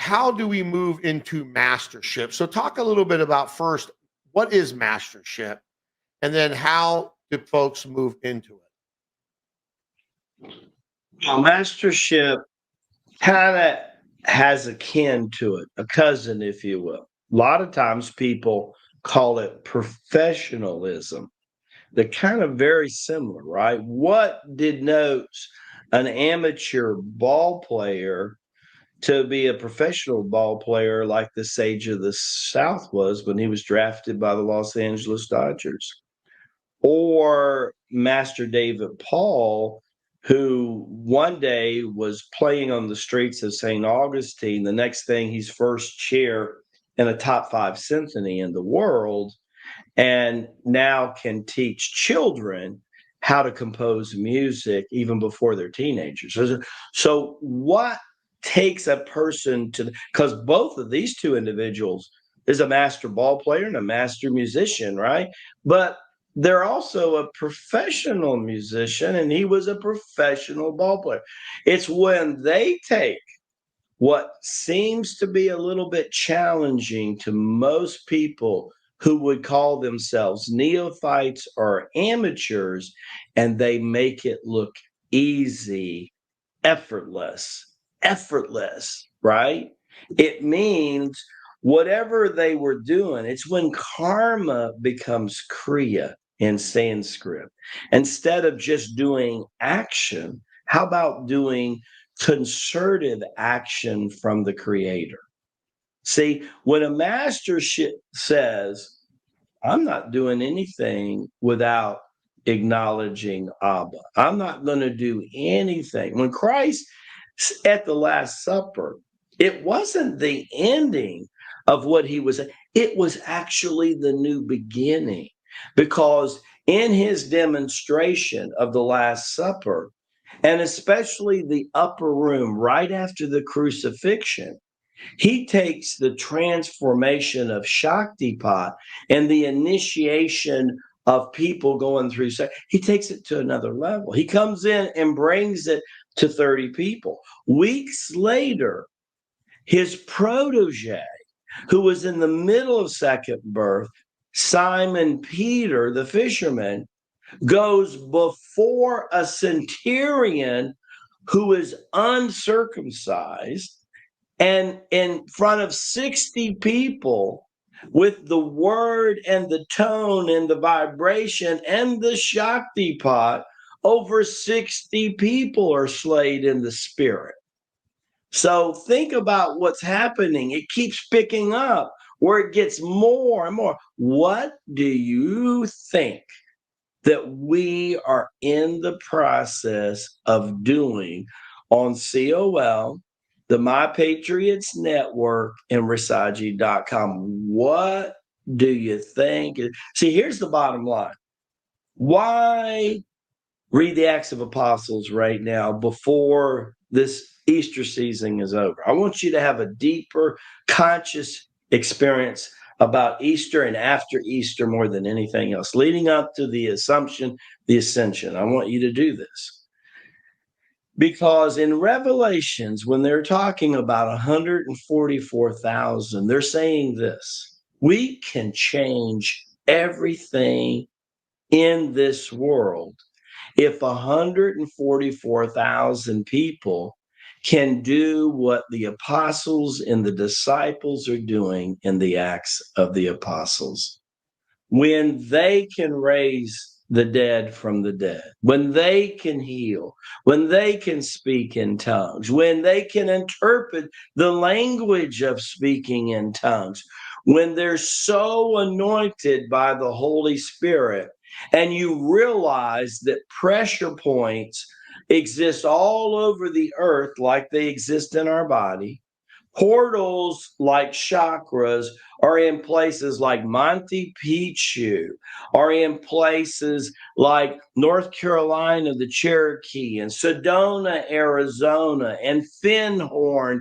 how do we move into mastership? So talk a little bit about first, what is mastership? And then how do folks move into it? Well, mastership kind of has a kin to it, a cousin, if you will. A lot of times people call it professionalism. They're kind of very similar, right? What denotes an amateur ball player to be a professional ball player like the Sage of the South was when he was drafted by the Los Angeles Dodgers? Or Master David Paul, who one day was playing on the streets of St. Augustine. The next thing, he's first chair in a top 5 symphony in the world, and now can teach children how to compose music even before they're teenagers. So what takes a person to, because both of these two individuals is a master ball player and a master musician, right? But they're also a professional musician, and he was a professional ball player. It's when they take what seems to be a little bit challenging to most people who would call themselves neophytes or amateurs, and they make it look easy, effortless, right? It means whatever they were doing, it's when karma becomes kriya in Sanskrit. Instead of just doing action, how about doing concerted action from the creator? See, when a master says, I'm not doing anything without acknowledging Abba, I'm not going to do anything. When Christ at the Last Supper, it wasn't the ending of what he was, it was actually the new beginning. Because in his demonstration of the Last Supper, and especially the upper room right after the crucifixion, he takes the transformation of Shaktipat and the initiation of people going through, he takes it to another level. He comes in and brings it to 30 people. Weeks later, his protege, who was in the middle of second birth, Simon Peter, the fisherman, goes before a centurion who is uncircumcised, and in front of 60 people, with the word and the tone and the vibration and the Shakti pot, over 60 people are slayed in the spirit. So think about what's happening. It keeps picking up where it gets more and more. What do you think that we are in the process of doing on COL, the My Patriots Network, and Rasaji.com? What do you think? See, here's the bottom line. Why read the Acts of Apostles right now before this Easter season is over? I want you to have a deeper, conscious experience about Easter and after Easter more than anything else, leading up to the Assumption, the Ascension. I want you to do this. Because in Revelations, when they're talking about 144,000, they're saying this: we can change everything in this world if 144,000 people can do what the apostles and the disciples are doing in the Acts of the Apostles. When they can raise the dead from the dead, when they can heal, when they can speak in tongues, when they can interpret the language of speaking in tongues, when they're so anointed by the Holy Spirit, and you realize that pressure points exist all over the earth like they exist in our body. Portals like chakras are in places like Monte Picchu, are in places like North Carolina, the Cherokee, and Sedona, Arizona, and Findhorn